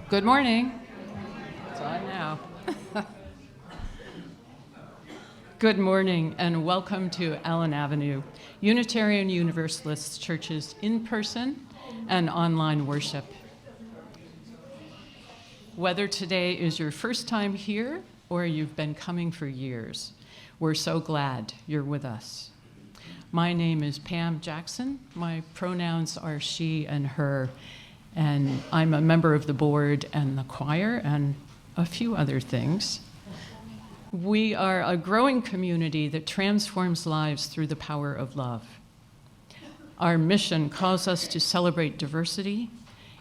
Good morning. It's on now. Good morning and welcome to Allen Avenue, Unitarian Universalist Church's in-person and online worship. Whether today is your first time here or you've been coming for years, we're so glad you're with us. My name is Pam Jackson. My pronouns are she and her, and I'm a member of the board and the choir and a few other things. We are a growing community that transforms lives through the power of love. Our mission calls us to celebrate diversity,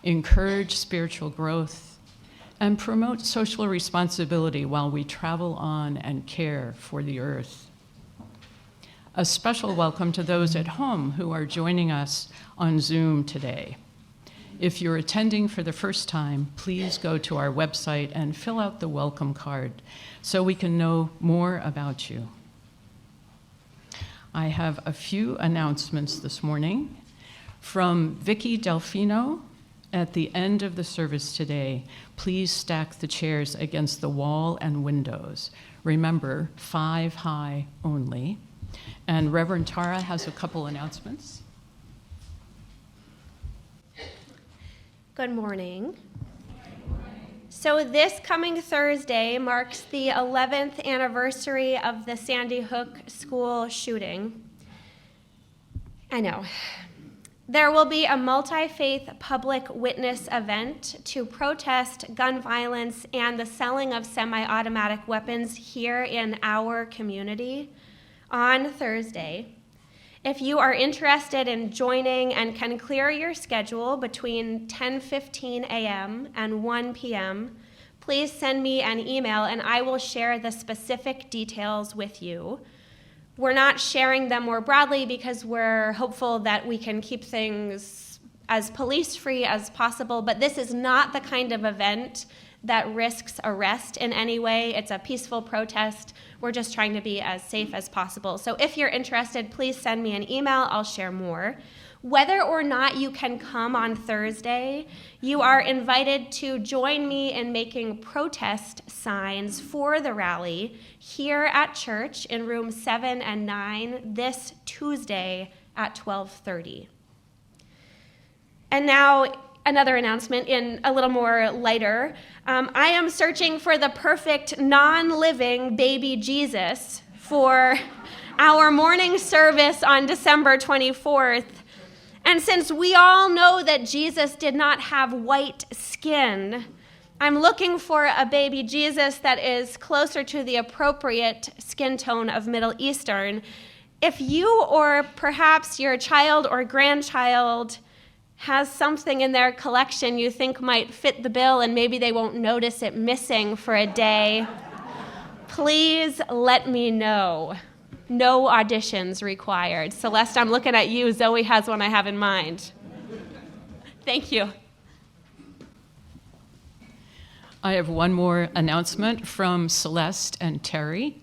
encourage spiritual growth, and promote social responsibility while we travel on and care for the earth. A special welcome to those at home who are joining us on Zoom today. If you're attending for the first time, please go to our website and fill out the welcome card so we can know more about you. I have a few announcements this morning. From Vicki Delfino, at the end of the service today, please stack the chairs against the wall and windows. Remember, 5 high only. And Reverend Tara has a couple announcements. Good morning. So this coming Thursday marks the 11th anniversary of the Sandy Hook school shooting. I know. There will be a multi-faith public witness event to protest gun violence and the selling of semi-automatic weapons here in our community on Thursday. If you are interested in joining and can clear your schedule between 10:15 a.m. and 1 p.m., please send me an email and I will share the specific details with you. We're not sharing them more broadly because we're hopeful that we can keep things as police-free as possible, but this is not the kind of event that risks arrest in any way. It's a peaceful protest. We're just trying to be as safe as possible. So if you're interested, please send me an email. I'll share more. Whether or not you can come on Thursday, you are invited to join me in making protest signs for the rally here at church in room 7 and 9 this Tuesday at 12:30. And now, another announcement in a little more lighter. I am searching for the perfect non-living baby Jesus for our morning service on December 24th. And since we all know that Jesus did not have white skin, I'm looking for a baby Jesus that is closer to the appropriate skin tone of Middle Eastern. If you or perhaps your child or grandchild has something in their collection you think might fit the bill and maybe they won't notice it missing for a day, please let me know. No auditions required. Celeste, I'm looking at you. Zoe has one I have in mind. Thank you. I have one more announcement from Celeste and Terry.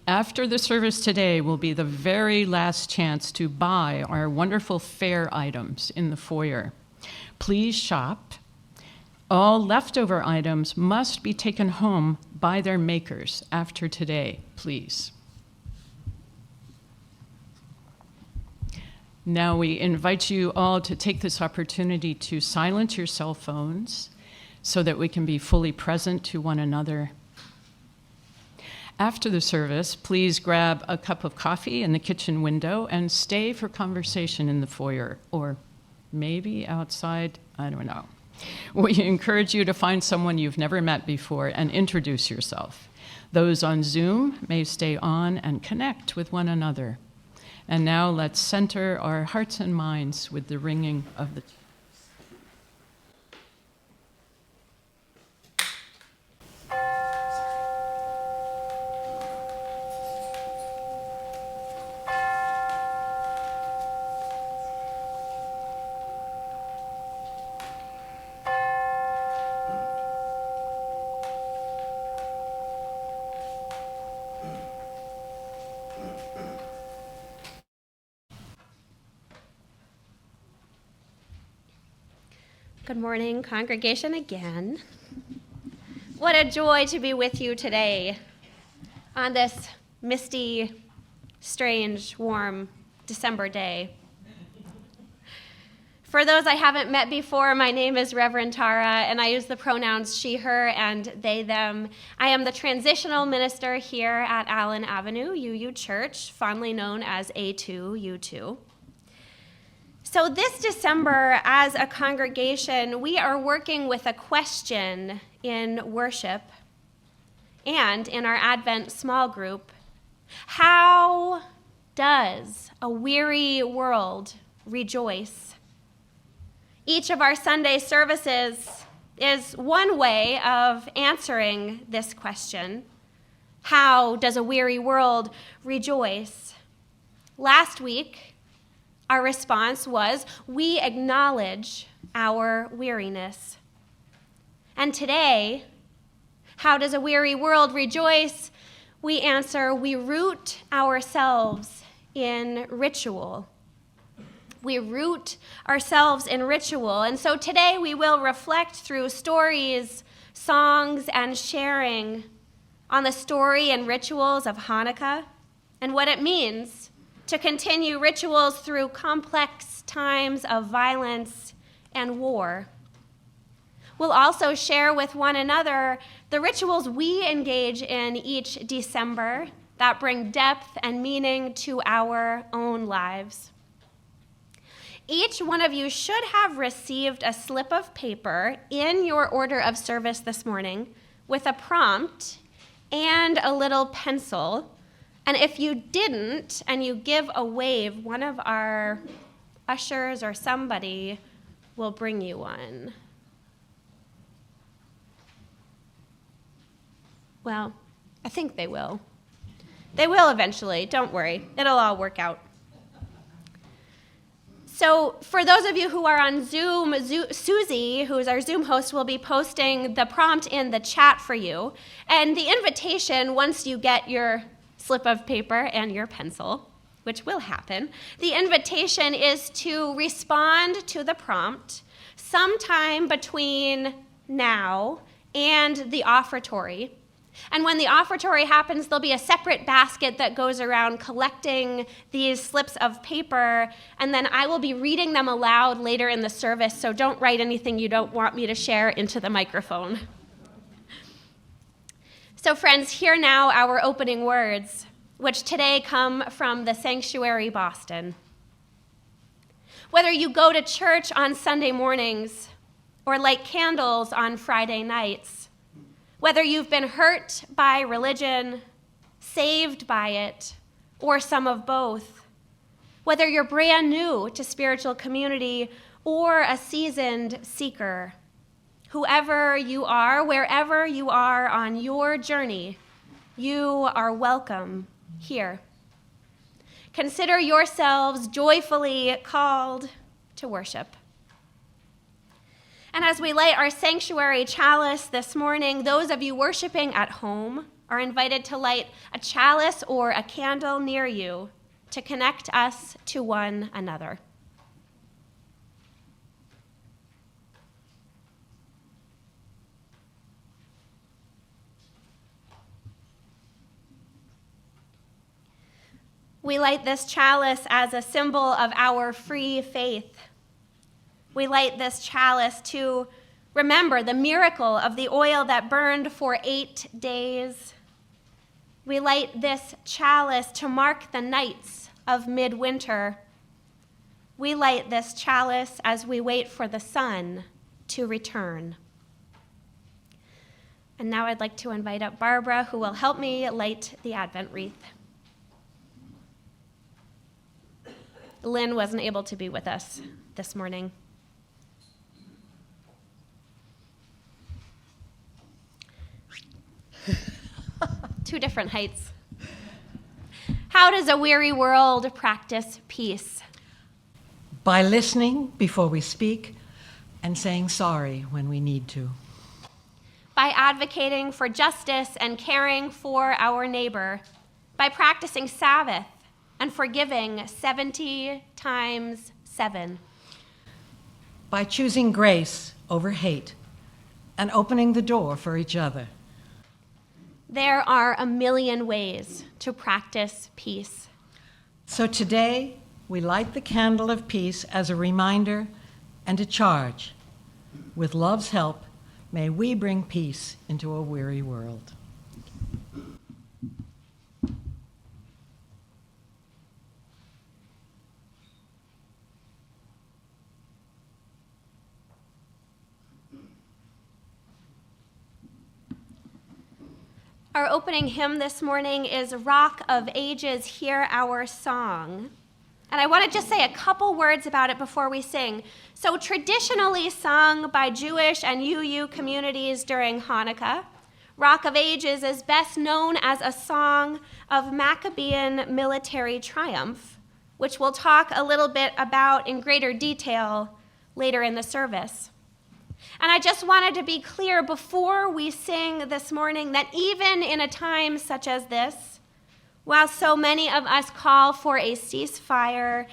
After the service today will be the very last chance to buy our wonderful fair items in the foyer. Please shop. All leftover items must be taken home by their makers after today, please. Now we invite you all to take this opportunity to silence your cell phones so that we can be fully present to one another. After the service, please grab a cup of coffee in the kitchen window and stay for conversation in the foyer, or maybe outside, I don't know. We encourage you to find someone you've never met before and introduce yourself. Those on Zoom may stay on and connect with one another. And now let's center our hearts and minds with the ringing of the Good morning, congregation, again. What a joy to be with you today on this misty, strange, warm December day. For those I haven't met before, my name is Reverend Tara, and I use the pronouns she, her, and they, them. I am the transitional minister here at Allen Avenue UU Church, fondly known as A2U2. So this December, as a congregation, we are working with a question in worship and in our Advent small group. How does a weary world rejoice? Each of our Sunday services is one way of answering this question. How does a weary world rejoice? Last week, our response was, we acknowledge our weariness. And today, how does a weary world rejoice? We answer, we root ourselves in ritual. We root ourselves in ritual. And so today we will reflect through stories, songs, and sharing on the story and rituals of Hanukkah and what it means to continue rituals through complex times of violence and war. We'll also share with one another the rituals we engage in each December that bring depth and meaning to our own lives. Each one of you should have received a slip of paper in your order of service this morning with a prompt and a little pencil. And if you didn't, and you give a wave, one of our ushers or somebody will bring you one. Well, I think they will. They will eventually, don't worry. It'll all work out. So for those of you who are on Zoom, Susie, who is our Zoom host, will be posting the prompt in the chat for you. And the invitation, once you get your slip of paper and your pencil, which will happen, the invitation is to respond to the prompt sometime between now and the offertory. And when the offertory happens, there'll be a separate basket that goes around collecting these slips of paper, and then I will be reading them aloud later in the service, so don't write anything you don't want me to share into the microphone. So friends, hear now our opening words, which today come from the Sanctuary, Boston. Whether you go to church on Sunday mornings or light candles on Friday nights, whether you've been hurt by religion, saved by it, or some of both, whether you're brand new to spiritual community or a seasoned seeker, whoever you are, wherever you are on your journey, you are welcome here. Consider yourselves joyfully called to worship. And as we light our sanctuary chalice this morning, those of you worshiping at home are invited to light a chalice or a candle near you to connect us to one another. We light this chalice as a symbol of our free faith. We light this chalice to remember the miracle of the oil that burned for 8 days. We light this chalice to mark the nights of midwinter. We light this chalice as we wait for the sun to return. And now I'd like to invite up Barbara, who will help me light the Advent wreath. Lynn wasn't able to be with us this morning. Two different heights. How does a weary world practice peace? By listening before we speak and saying sorry when we need to. By advocating for justice and caring for our neighbor. By practicing Sabbath and forgiving 70 times 7. by choosing grace over hate and opening the door for each other. There are a million ways to practice peace. So today, we light the candle of peace as a reminder and a charge. With love's help, may we bring peace into a weary world. Our opening hymn this morning is Rock of Ages, Hear Our Song. And I want to just say a couple words about it before we sing. So traditionally sung by Jewish and A2U communities during Hanukkah, Rock of Ages is best known as a song of Maccabean military triumph, which we'll talk a little bit about in greater detail later in the service. And I just wanted to be clear before we sing this morning that even in a time such as this, while so many of us call for a ceasefire,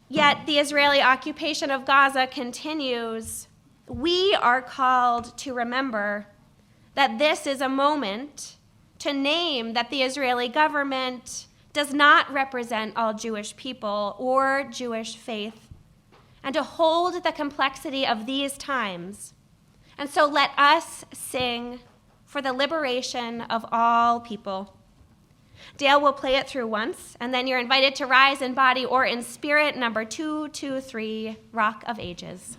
yet the Israeli occupation of Gaza continues, we are called to remember that this is a moment to name that the Israeli government does not represent all Jewish people or Jewish faith, and to hold the complexity of these times. And so let us sing for the liberation of all people. Dale will play it through once, and then you're invited to rise in body or in spirit, number 223, Rock of Ages.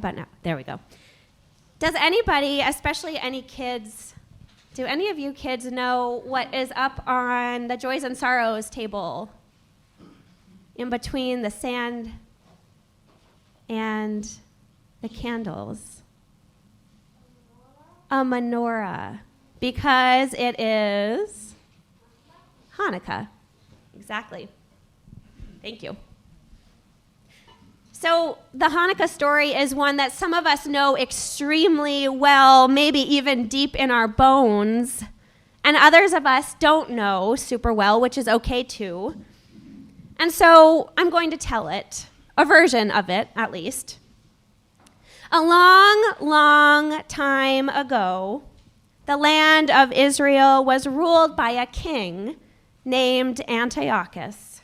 How about now? There we go. Does anybody, especially any kids, do any of you kids know what is up on the Joys and Sorrows table in between the sand and the candles? A menorah, because it is Hanukkah. Exactly. Thank you. So the Hanukkah story is one that some of us know extremely well, maybe even deep in our bones, and others of us don't know super well, which is okay too. And so I'm going to tell it, a version of it at least. A long, long time ago, the land of Israel was ruled by a king named Antiochus.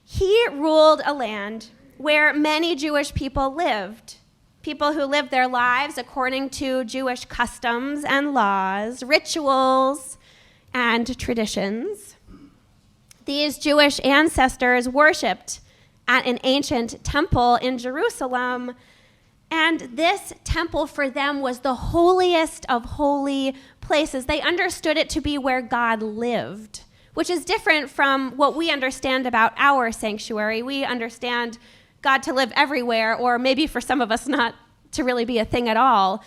He ruled a land where many Jewish people lived, people who lived their lives according to Jewish customs and laws, rituals, and traditions. These Jewish ancestors worshipped at an ancient temple in Jerusalem, and this temple for them was the holiest of holy places. They understood it to be where God lived, which is different from what we understand about our sanctuary. We understand God to live everywhere, or maybe for some of us not to really be a thing at all.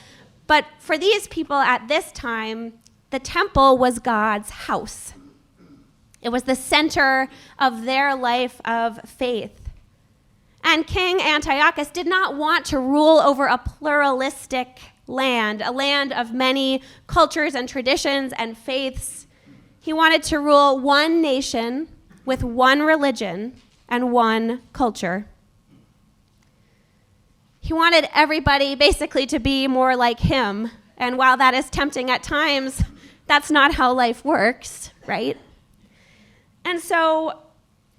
But for these people at this time, the temple was God's house. It was the center of their life of faith. And King Antiochus did not want to rule over a pluralistic land, a land of many cultures and traditions and faiths. He wanted to rule one nation with one religion and one culture. He wanted everybody basically to be more like him. And while that is tempting at times, that's not how life works, right? And so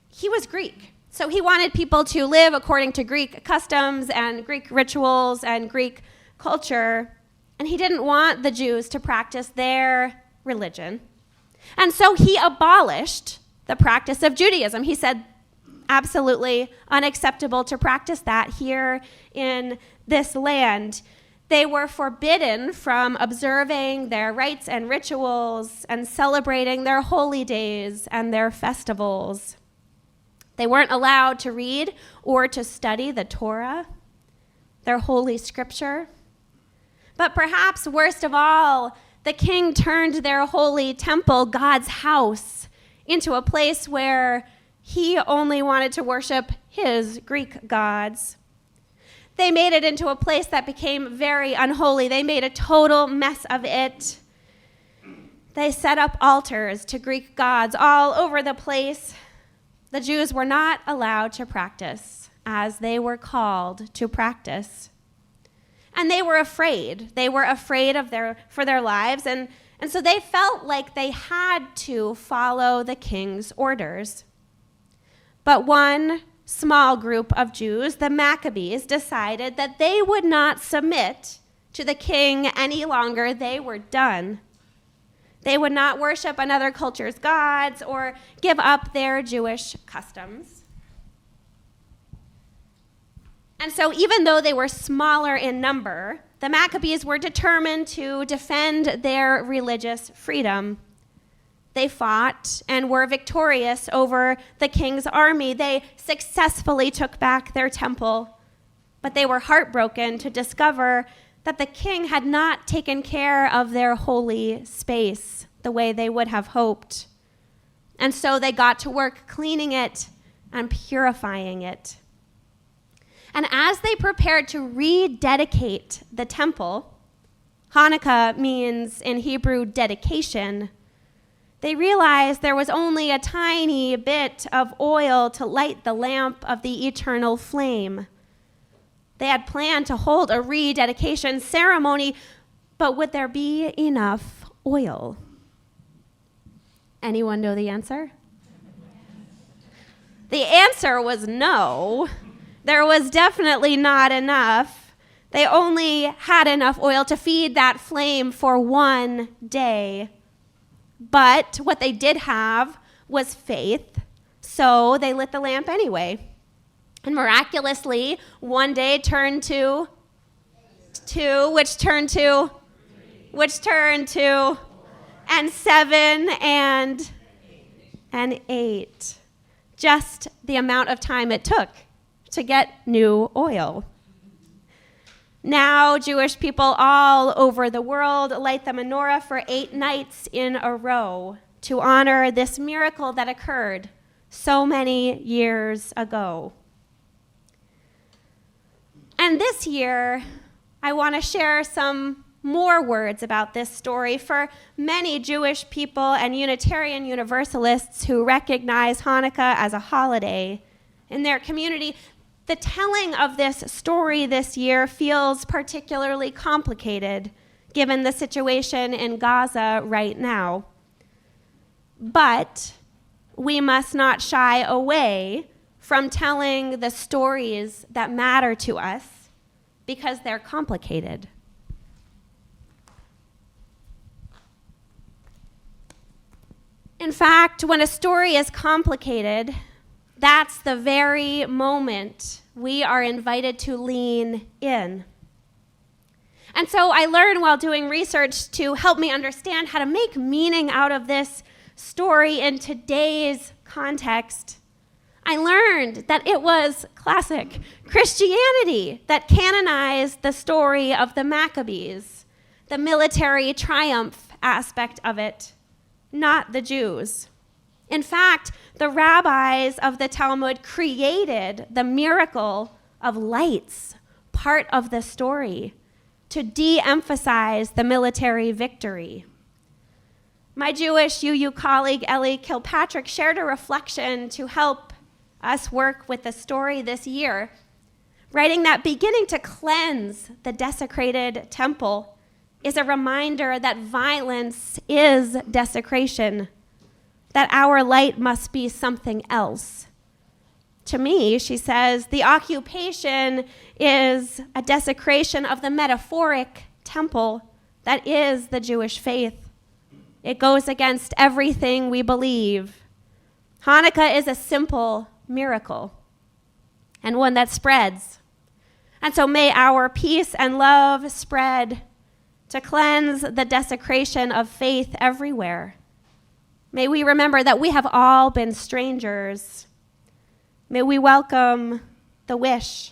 he was Greek. So he wanted people to live according to Greek customs and Greek rituals and Greek culture. And he didn't want the Jews to practice their religion. And so he abolished the practice of Judaism. He said, absolutely unacceptable to practice that here in this land. They were forbidden from observing their rites and rituals and celebrating their holy days and their festivals. They weren't allowed to read or to study the Torah, their holy scripture. But perhaps worst of all, the king turned their holy temple, God's house, into a place where he only wanted to worship his Greek gods. They made it into a place that became very unholy. They made a total mess of it. They set up altars to Greek gods all over the place. The Jews were not allowed to practice as they were called to practice. And they were afraid. They were afraid for their lives, and so they felt like they had to follow the king's orders. But one small group of Jews, the Maccabees, decided that they would not submit to the king any longer. They were done. They would not worship another culture's gods or give up their Jewish customs. And so even though they were smaller in number, the Maccabees were determined to defend their religious freedom. They fought and were victorious over the king's army. They successfully took back their temple, but they were heartbroken to discover that the king had not taken care of their holy space the way they would have hoped. And so they got to work cleaning it and purifying it. And as they prepared to rededicate the temple, Hanukkah means in Hebrew dedication, they realized there was only a tiny bit of oil to light the lamp of the eternal flame. They had planned to hold a rededication ceremony, but would there be enough oil? Anyone know the answer? The answer was no. There was definitely not enough. They only had enough oil to feed that flame for one day. But what they did have was faith, so they lit the lamp anyway. And miraculously, one day turned to two, which turned to, and 7 and 8. Just the amount of time it took to get new oil. Now, Jewish people all over the world light the menorah for 8 nights in a row to honor this miracle that occurred so many years ago. And this year, I want to share some more words about this story for many Jewish people and Unitarian Universalists who recognize Hanukkah as a holiday in their community. The telling of this story this year feels particularly complicated given the situation in Gaza right now. But we must not shy away from telling the stories that matter to us because they're complicated. In fact, when a story is complicated, that's the very moment we are invited to lean in. And so I learned while doing research to help me understand how to make meaning out of this story in today's context. I learned that it was classic Christianity that canonized the story of the Maccabees, the military triumph aspect of it, not the Jews. In fact, the rabbis of the Talmud created the miracle of lights, part of the story, to de-emphasize the military victory. My Jewish UU colleague, Ellie Kilpatrick, shared a reflection to help us work with the story this year, writing that beginning to cleanse the desecrated temple is a reminder that violence is desecration, that our light must be something else. To me, she says, the occupation is a desecration of the metaphoric temple that is the Jewish faith. It goes against everything we believe. Hanukkah is a simple miracle and one that spreads. And so may our peace and love spread to cleanse the desecration of faith everywhere. May we remember that we have all been strangers. May we welcome the wish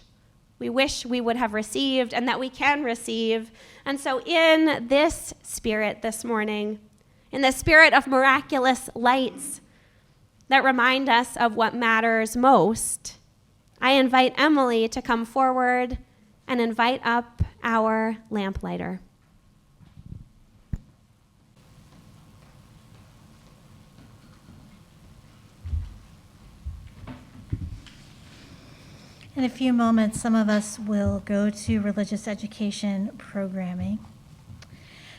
we wish we would have received and that we can receive. And so in this spirit this morning, in the spirit of miraculous lights that remind us of what matters most, I invite Emily to come forward and invite up our lamplighter. In a few moments, some of us will go to religious education programming.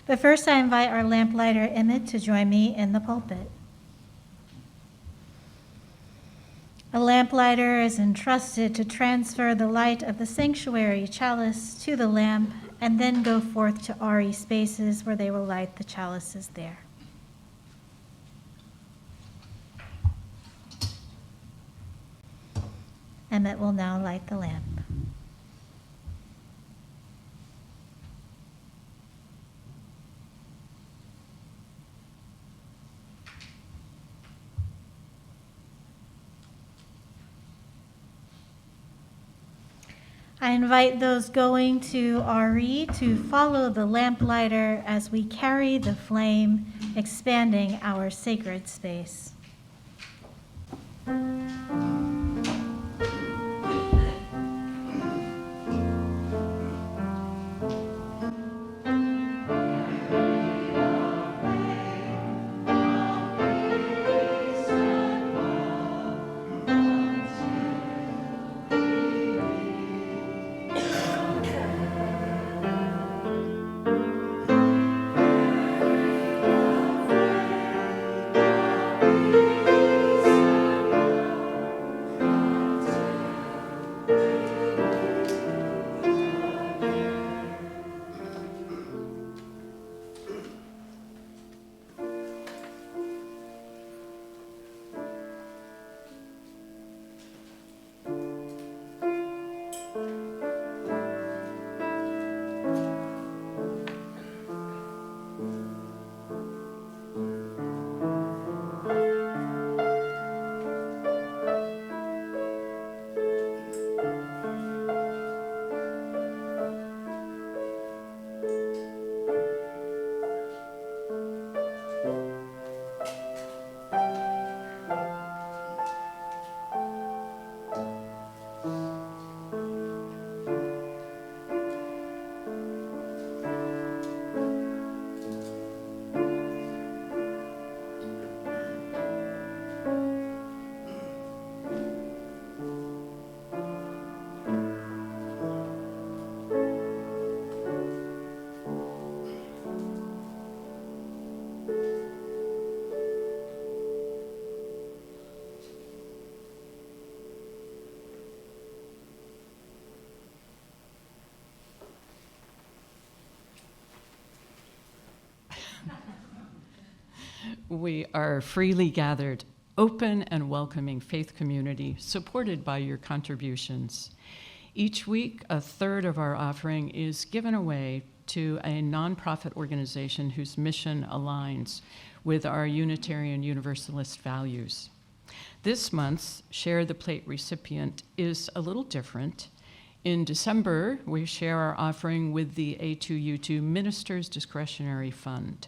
But first, I invite our lamplighter, Emmett, to join me in the pulpit. A lamplighter is entrusted to transfer the light of the sanctuary chalice to the lamp and then go forth to RE spaces where they will light the chalices there. Emmett will now light the lamp. I invite those going to RE to follow the lamplighter as we carry the flame, expanding our sacred space. We are a freely gathered, open and welcoming faith community supported by your contributions. Each week, a third of our offering is given away to a nonprofit organization whose mission aligns with our Unitarian Universalist values. This month's Share the Plate recipient is a little different. In December, we share our offering with the A2U2 Ministers Discretionary Fund,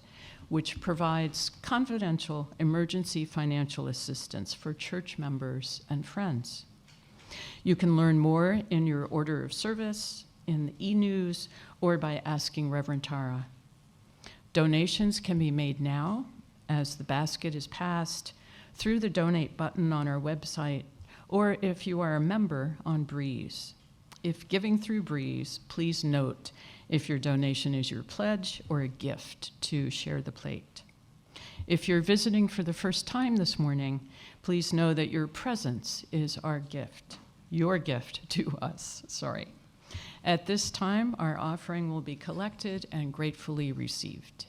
which provides confidential emergency financial assistance for church members and friends. You can learn more in your order of service, in the e-news, or by asking Reverend Tara. Donations can be made now as the basket is passed through the donate button on our website, or if you are a member on Breeze. If giving through Breeze, please note if your donation is your pledge or a gift to Share the Plate. If you're visiting for the first time this morning, please know that your presence is our gift, your gift to us, sorry. At this time, our offering will be collected and gratefully received.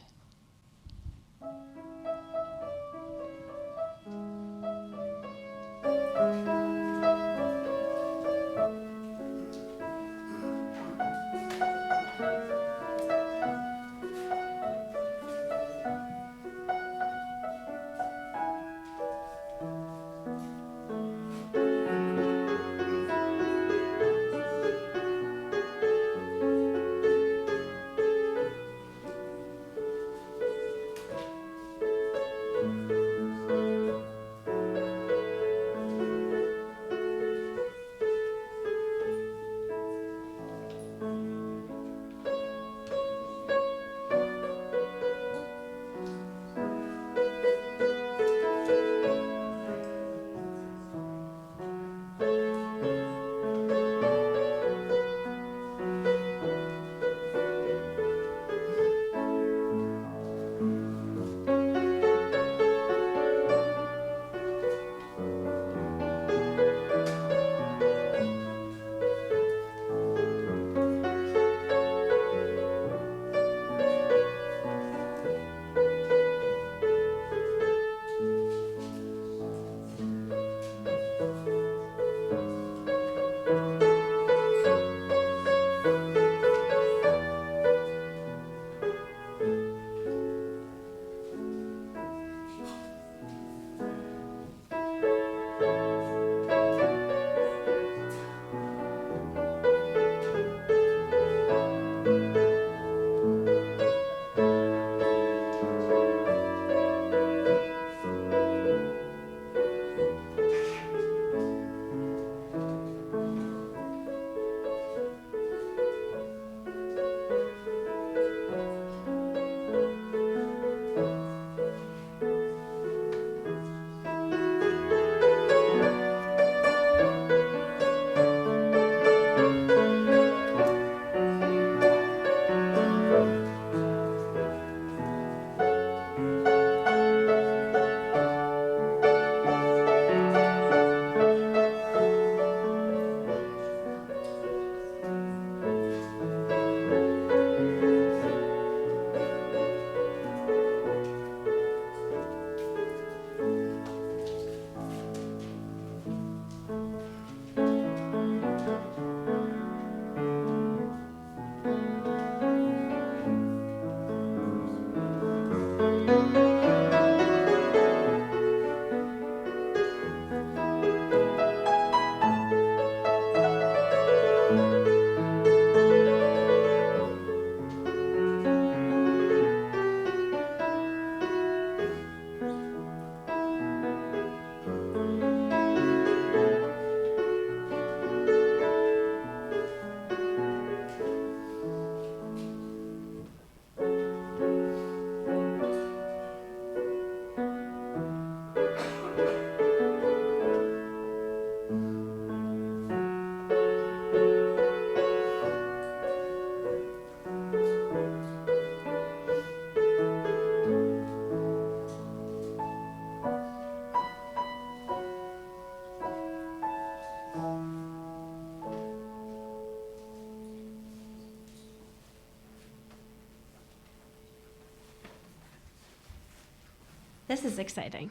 This is exciting.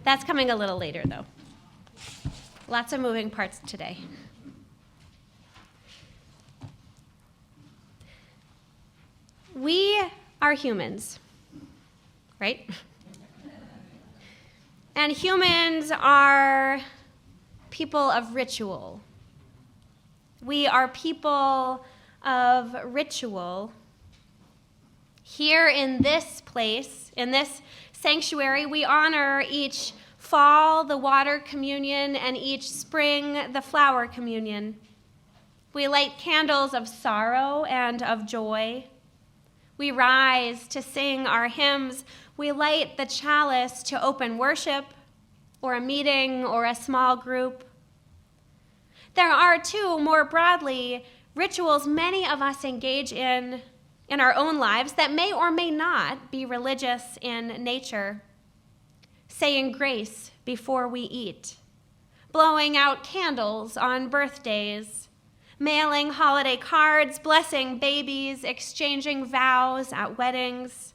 That's coming a little later, though. Lots of moving parts today. We are humans, right? And humans are people of ritual. We are people of ritual. Here in this place, in this sanctuary, we honor each fall the water communion and each spring the flower communion. We light candles of sorrow and of joy. We rise to sing our hymns. We light the chalice to open worship or a meeting or a small group. There are, too, more broadly, rituals many of us engage in our own lives that may or may not be religious in nature. Saying grace before we eat, blowing out candles on birthdays, mailing holiday cards, blessing babies, exchanging vows at weddings,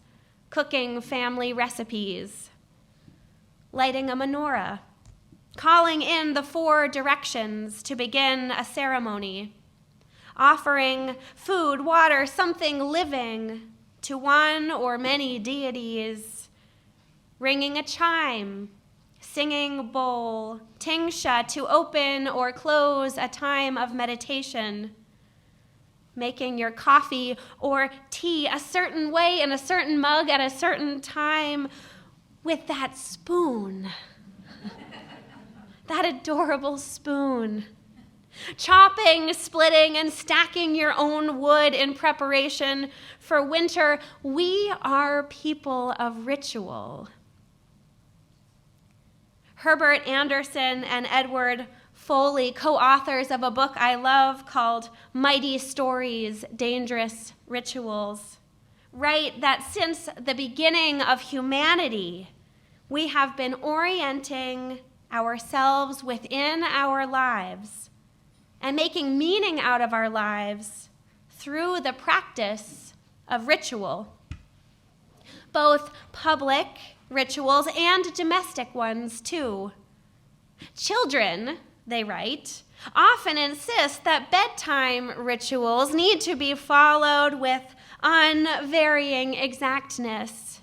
cooking family recipes, lighting a menorah, calling in the 4 directions to begin a ceremony, offering food, water, something living to one or many deities, ringing a chime, singing bowl, tingsha to open or close a time of meditation, making your coffee or tea a certain way in a certain mug at a certain time with that spoon, that adorable spoon. Chopping, splitting, and stacking your own wood in preparation for winter. We are people of ritual. Herbert Anderson and Edward Foley, co-authors of a book I love called Mighty Stories, Dangerous Rituals, write that since the beginning of humanity, we have been orienting ourselves within our lives and making meaning out of our lives through the practice of ritual, both public rituals and domestic ones too. Children, they write, often insist that bedtime rituals need to be followed with unvarying exactness.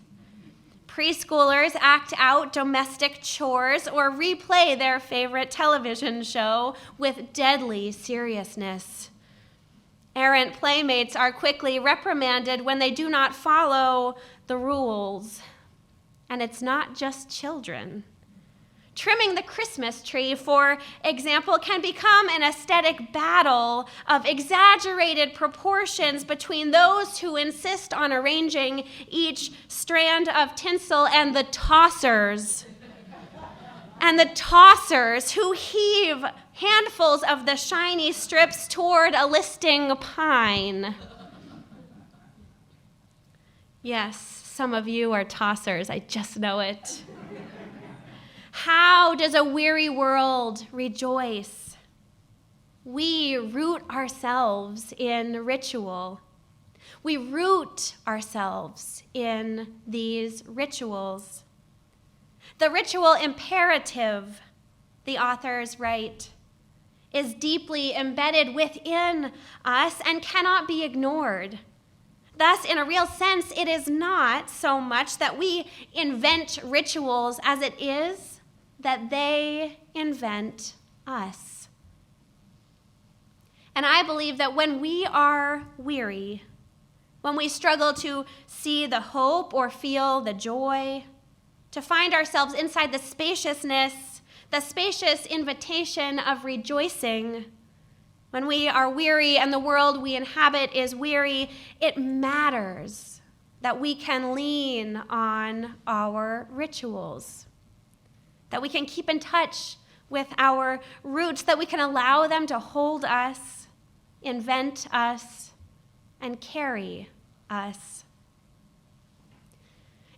Preschoolers act out domestic chores or replay their favorite television show with deadly seriousness. Errant playmates are quickly reprimanded when they do not follow the rules. And it's not just children. Trimming the Christmas tree, for example, can become an aesthetic battle of exaggerated proportions between those who insist on arranging each strand of tinsel and the tossers who heave handfuls of the shiny strips toward a listing pine. Yes, some of you are tossers, I just know it. How does a weary world rejoice? We root ourselves in ritual. We root ourselves in these rituals. The ritual imperative, the authors write, is deeply embedded within us and cannot be ignored. Thus, in a real sense, it is not so much that we invent rituals as it is that they invent us. And I believe that when we are weary, when we struggle to see the hope or feel the joy, to find ourselves inside the spaciousness, the spacious invitation of rejoicing, when we are weary and the world we inhabit is weary, it matters that we can lean on our rituals, that we can keep in touch with our roots, that we can allow them to hold us, invent us, and carry us.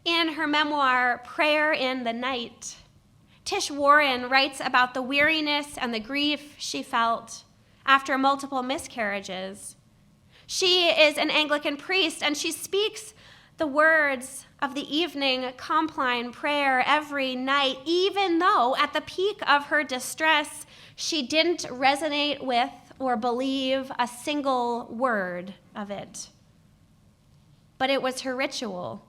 In her memoir, Prayer in the Night, Tish Warren writes about the weariness and the grief she felt after multiple miscarriages. She is an Anglican priest, and she speaks the words of the evening Compline prayer every night, even though at the peak of her distress, she didn't resonate with or believe a single word of it. But it was her ritual,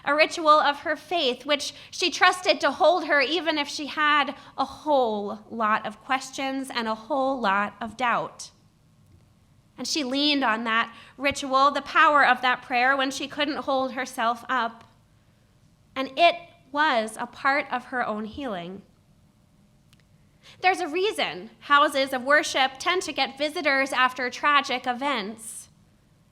a ritual of her faith, which she trusted to hold her even if she had a whole lot of questions and a whole lot of doubt. And she leaned on that ritual, the power of that prayer, when she couldn't hold herself up. And it was a part of her own healing. There's a reason houses of worship tend to get visitors after tragic events.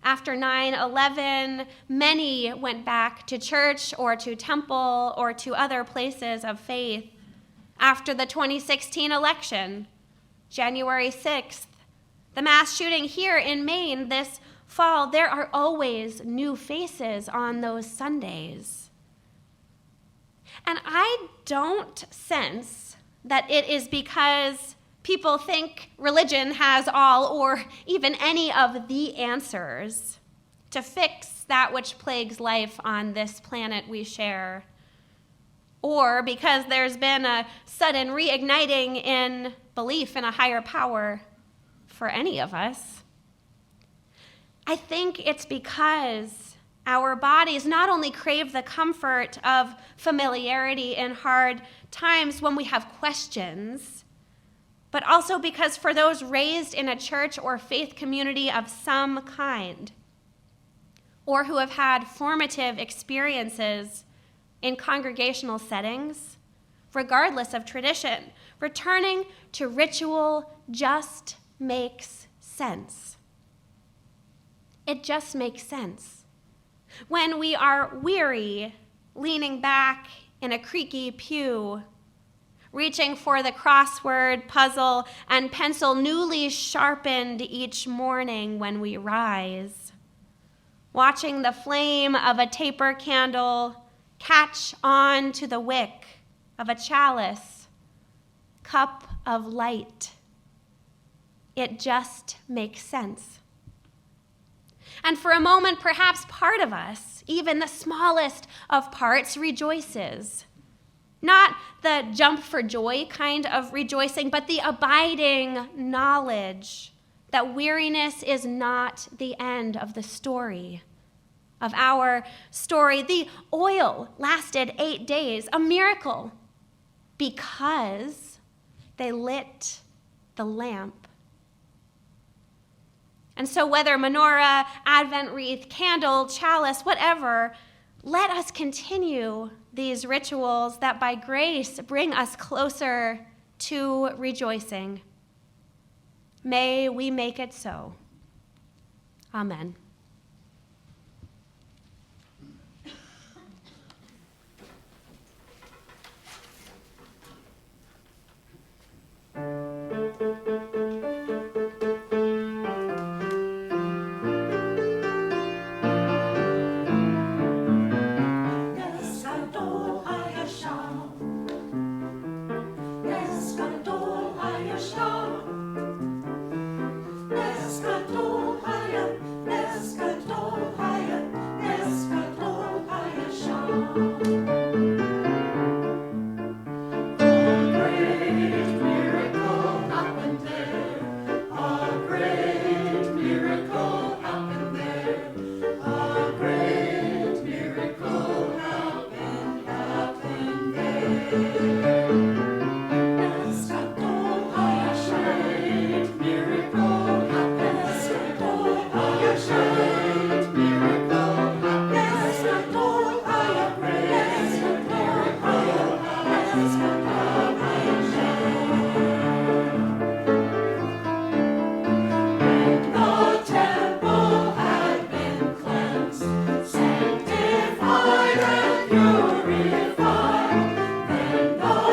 After 9/11, many went back to church or to temple or to other places of faith. After the 2016 election, January 6th, the mass shooting here in Maine this fall, there are always new faces on those Sundays. And I don't sense that it is because people think religion has all or even any of the answers to fix that which plagues life on this planet we share, or because there's been a sudden reigniting in belief in a higher power for any of us. I think it's because our bodies not only crave the comfort of familiarity in hard times when we have questions, but also because for those raised in a church or faith community of some kind, or who have had formative experiences in congregational settings, regardless of tradition, returning to ritual just makes sense. It just makes sense. When we are weary, leaning back in a creaky pew, reaching for the crossword puzzle and pencil newly sharpened each morning when we rise, watching the flame of a taper candle catch on to the wick of a chalice, cup of light. It just makes sense. And for a moment, perhaps part of us, even the smallest of parts, rejoices. Not the jump for joy kind of rejoicing, but the abiding knowledge that weariness is not the end of the story, of our story. The oil lasted 8 days, a miracle, because they lit the lamp. And so whether menorah, Advent wreath, candle, chalice, whatever, let us continue these rituals that by grace bring us closer to rejoicing. May we make it so. Amen. Sanctified and purified, then the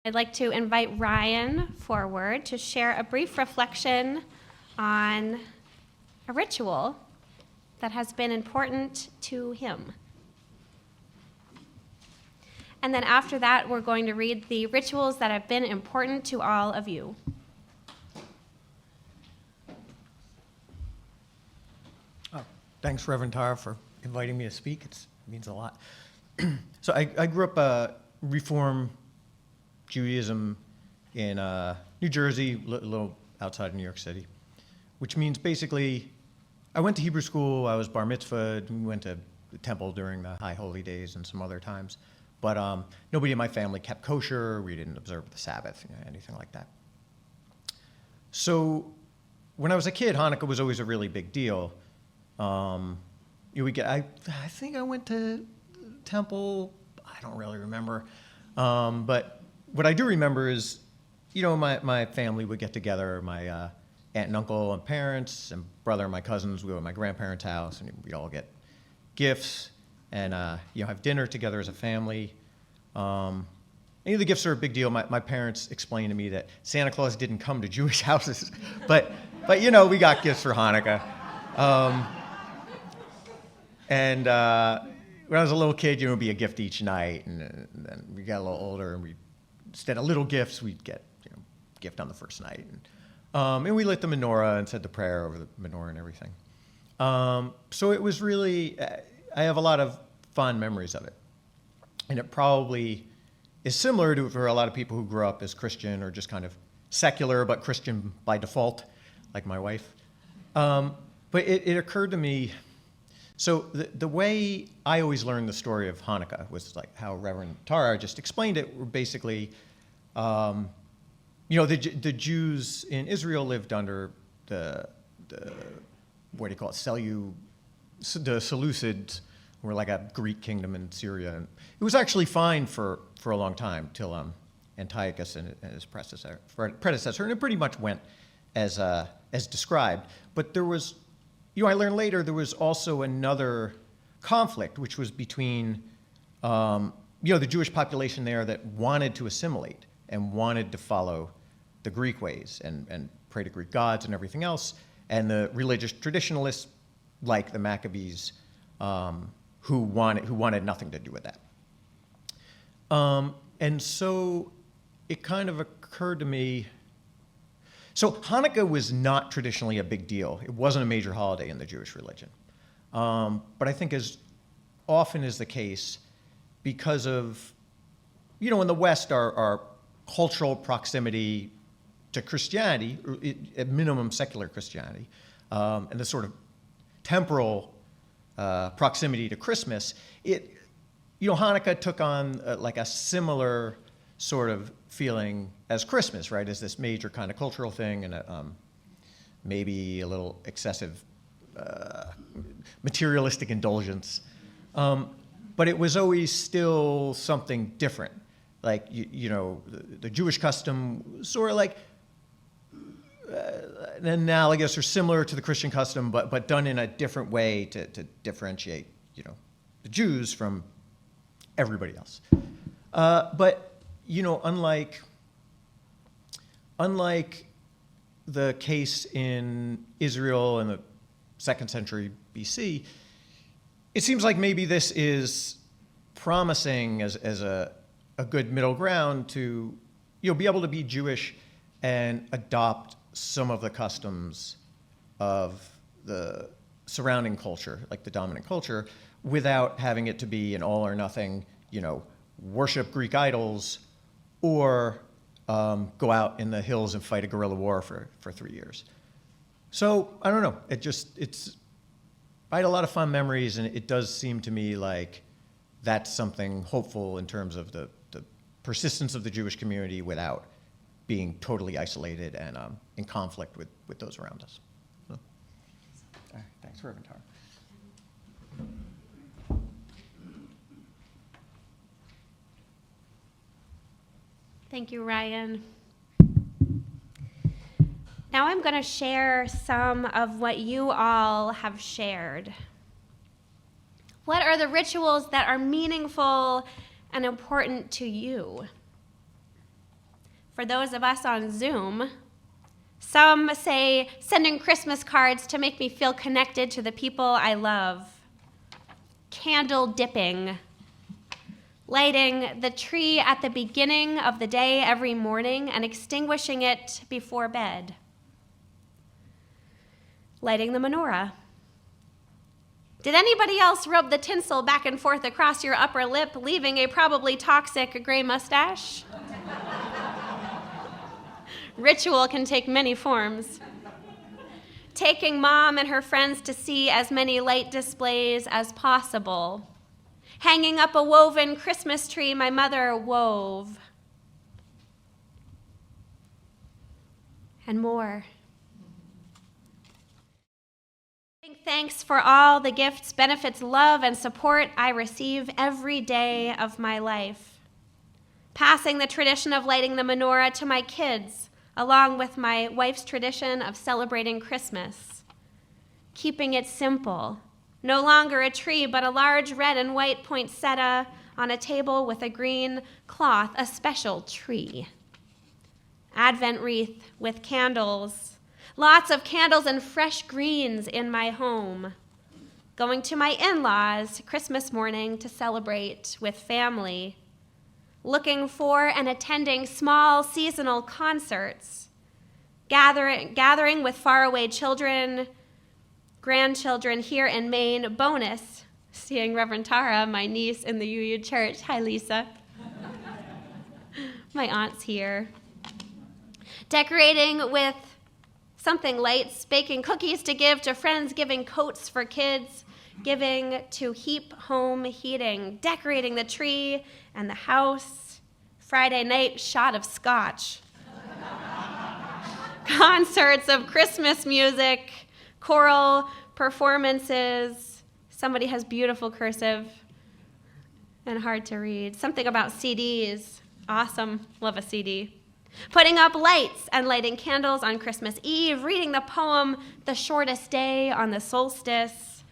I'd like to invite Ryan forward to share a brief reflection on a ritual that has been important to him. And then after that, we're going to read the rituals that have been important to all of you. Thanks, Reverend Tara, for inviting me to speak. It means a lot. So I grew up Reform Judaism in New Jersey, a little outside of New York City, which means basically I went to Hebrew school, I was bar mitzvahed, we went to the temple during the high holy days and some other times, but nobody in my family kept kosher, we didn't observe the Sabbath, anything like that. So when I was a kid, Hanukkah was always a really big deal. I think I went to temple, I don't really remember, but what I do remember is, my family would get together, my aunt and uncle and parents and brother and my cousins would go to my grandparents' house, and we'd all get gifts and have dinner together as a family. The gifts are a big deal. My parents explained to me that Santa Claus didn't come to Jewish houses, but we got gifts for Hanukkah. And when I was a little kid, it would be a gift each night, and then we got a little older, and instead of little gifts, we'd get a gift on the first night. And we lit the menorah and said the prayer over the menorah and everything. So it was really, I have a lot of fond memories of it. And it probably is similar to for a lot of people who grew up as Christian or just kind of secular, but Christian by default, like my wife. But it occurred to me, so the way I always learned the story of Hanukkah was like how Reverend Tara just explained it. Were basically, the Jews in Israel lived under the what do you call it, the Seleucids, who were like a Greek kingdom in Syria. And it was actually fine for a long time till Antiochus and his predecessor, and it pretty much went as described. But there was, I learned later there was also another conflict, which was between, the Jewish population there that wanted to assimilate and wanted to follow the Greek ways and pray to Greek gods and everything else, and the religious traditionalists like the Maccabees, who wanted nothing to do with that. And so it kind of occurred to me. So Hanukkah was not traditionally a big deal. It wasn't a major holiday in the Jewish religion. But I think as often is the case, because of, in the West, our cultural proximity to Christianity, at minimum secular Christianity, and the sort of temporal proximity to Christmas, Hanukkah took on like a similar sort of feeling as Christmas, right? As this major kind of cultural thing and maybe a little excessive materialistic indulgence. But it was always still something different. Like, the Jewish custom sort of like analogous or similar to the Christian custom, but done in a different way to differentiate, the Jews from everybody else. But unlike the case in Israel in the 2nd century BC, it seems like maybe this is promising as a good middle ground to be able to be Jewish and adopt some of the customs of the surrounding culture, like the dominant culture, without having it to be an all or nothing, worship Greek idols or go out in the hills and fight a guerrilla war for 3 years. So I don't know. I had a lot of fun memories, and it does seem to me like that's something hopeful in terms of the persistence of the Jewish community without being totally isolated and in conflict with those around us. So, all right, thanks, Reverend Tara. Thank you, Ryan. Now I'm going to share some of what you all have shared. What are the rituals that are meaningful and important to you? for those of us on Zoom. Some say sending Christmas cards to make me feel connected to the people I love. Candle dipping. Lighting the tree at the beginning of the day every morning and extinguishing it before bed. Lighting the menorah. Did anybody else rub the tinsel back and forth across your upper lip, leaving a probably toxic gray mustache? Ritual can take many forms. Taking Mom and her friends to see as many light displays as possible. Hanging up a woven Christmas tree my mother wove. And more. Giving thanks for all the gifts, benefits, love, and support I receive every day of my life. Passing the tradition of lighting the menorah to my kids, along with my wife's tradition of celebrating Christmas. Keeping it simple. No longer a tree, but a large red and white poinsettia on a table with a green cloth, a special tree. Advent wreath with candles. Lots of candles and fresh greens in my home. Going to my in-laws Christmas morning to celebrate with family. Looking for and attending small seasonal concerts. Gathering with faraway children, grandchildren here in Maine. Bonus, seeing Reverend Tara, my niece in the A2U church. Hi, Lisa. My aunt's here. Decorating with something light, baking cookies to give to friends, giving coats for kids, giving to Heap Home Heating, decorating the tree and the house. Friday night, shot of scotch. Concerts of Christmas music, choral performances. Somebody has beautiful cursive and hard to read. Something about CDs. Awesome. Love a CD. Putting up lights and lighting candles on Christmas Eve. Reading the poem, The Shortest Day on the Solstice.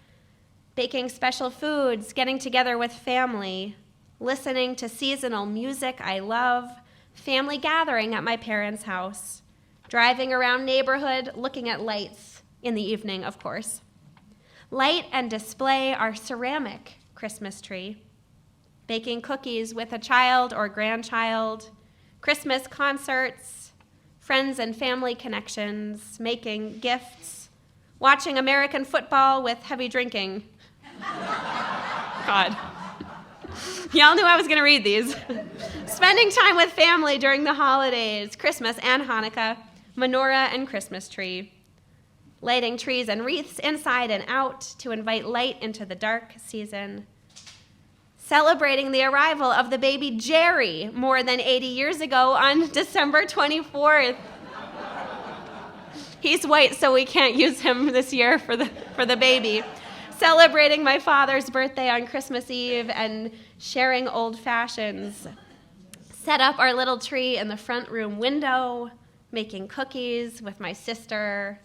Baking special foods. Getting together with family. Listening to seasonal music I love. Family gathering at my parents' house. Driving around neighborhood, looking at lights. In the evening, of course. Light and display our ceramic Christmas tree. Baking cookies with a child or grandchild. Christmas concerts. Friends and family connections. Making gifts. Watching American football with heavy drinking. God. Y'all knew I was going to read these. Spending time with family during the holidays. Christmas and Hanukkah. Menorah and Christmas tree. Lighting trees and wreaths inside and out to invite light into the dark season. Celebrating the arrival of the baby Jerry more than 80 years ago on December 24th. He's white, so we can't use him this year for the baby. Celebrating my father's birthday on Christmas Eve and sharing old fashions. Set up our little tree in the front room window, making cookies with my sister.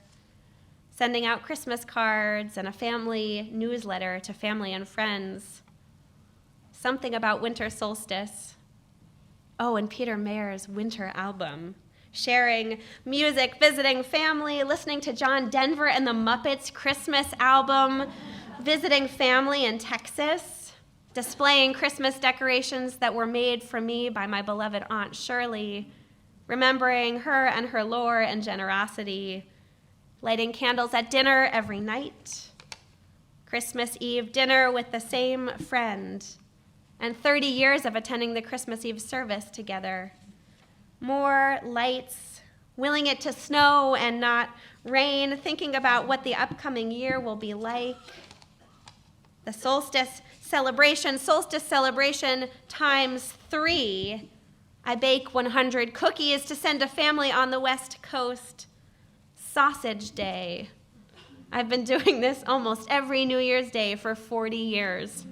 Sending out Christmas cards and a family newsletter to family and friends. Something about winter solstice. Oh, and Peter Mayer's winter album. Sharing music, visiting family, listening to John Denver and the Muppets Christmas album, visiting family in Texas, displaying Christmas decorations that were made for me by my beloved Aunt Shirley, remembering her and her lore and generosity, lighting candles at dinner every night, Christmas Eve dinner with the same friend, and 30 years of attending the Christmas Eve service together. More lights, willing it to snow and not rain, thinking about what the upcoming year will be like. The solstice celebration times 3. I bake 100 cookies to send a family on the West Coast. Sausage Day. I've been doing this almost every New Year's Day for 40 years.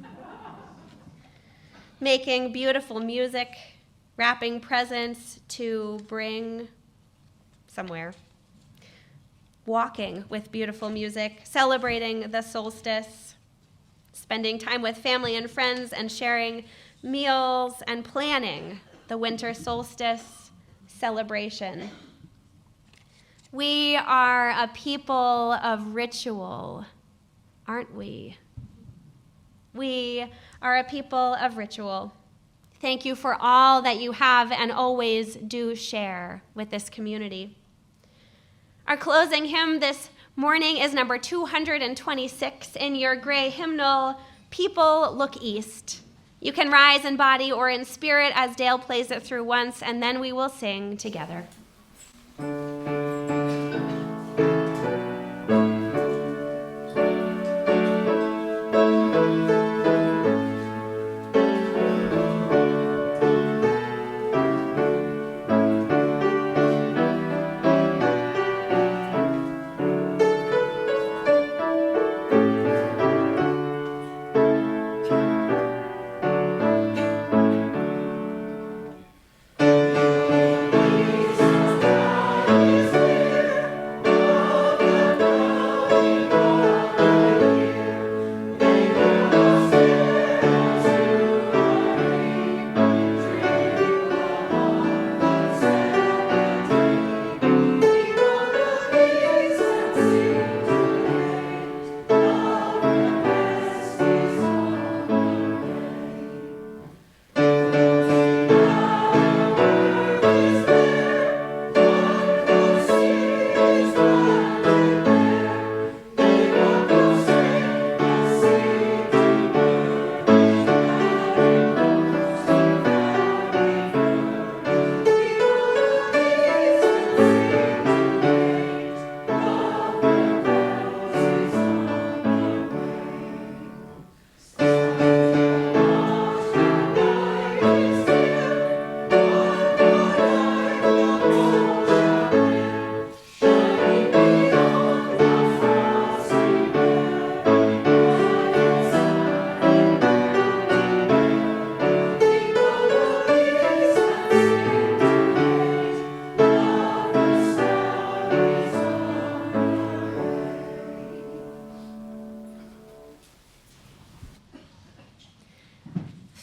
Making beautiful music, wrapping presents to bring somewhere. Walking with beautiful music, celebrating the solstice, spending time with family and friends and sharing meals and planning the winter solstice celebration. We are a people of ritual, aren't we? We are a people of ritual. Thank you for all that you have and always do share with this community. Our closing hymn this morning is number 226 in your gray hymnal, People Look East. You can rise in body or in spirit as Dale plays it through once, and then we will sing together.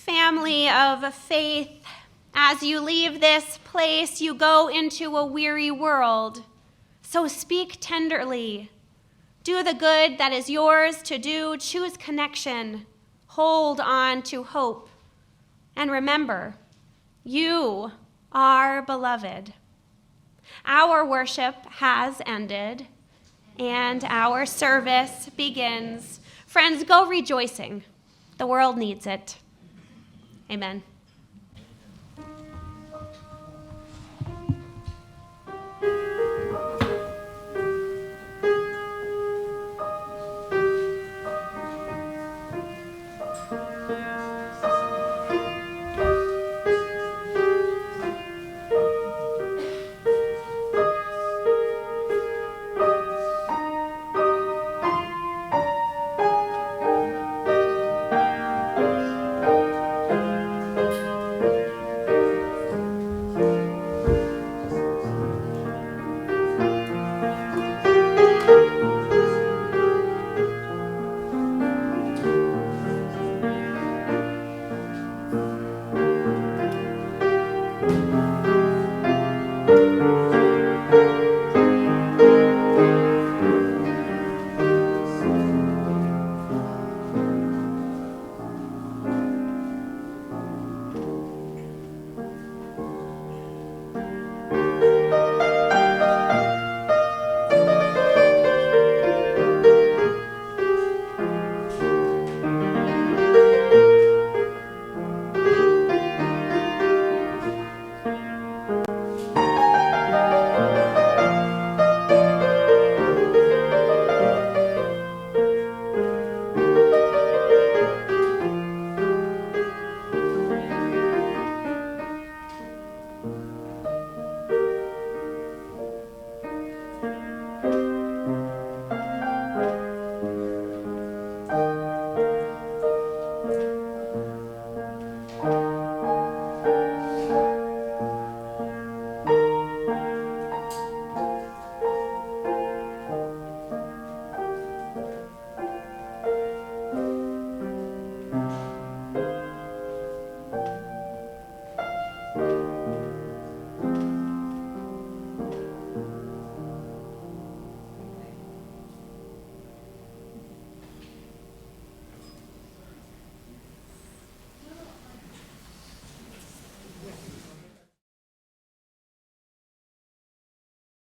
Family of faith, as you leave this place, you go into a weary world. So speak tenderly. Do the good that is yours to do. Choose connection. Hold on to hope. And remember, you are beloved. Our worship has ended, and our service begins. Friends, go rejoicing. The world needs it. Amen.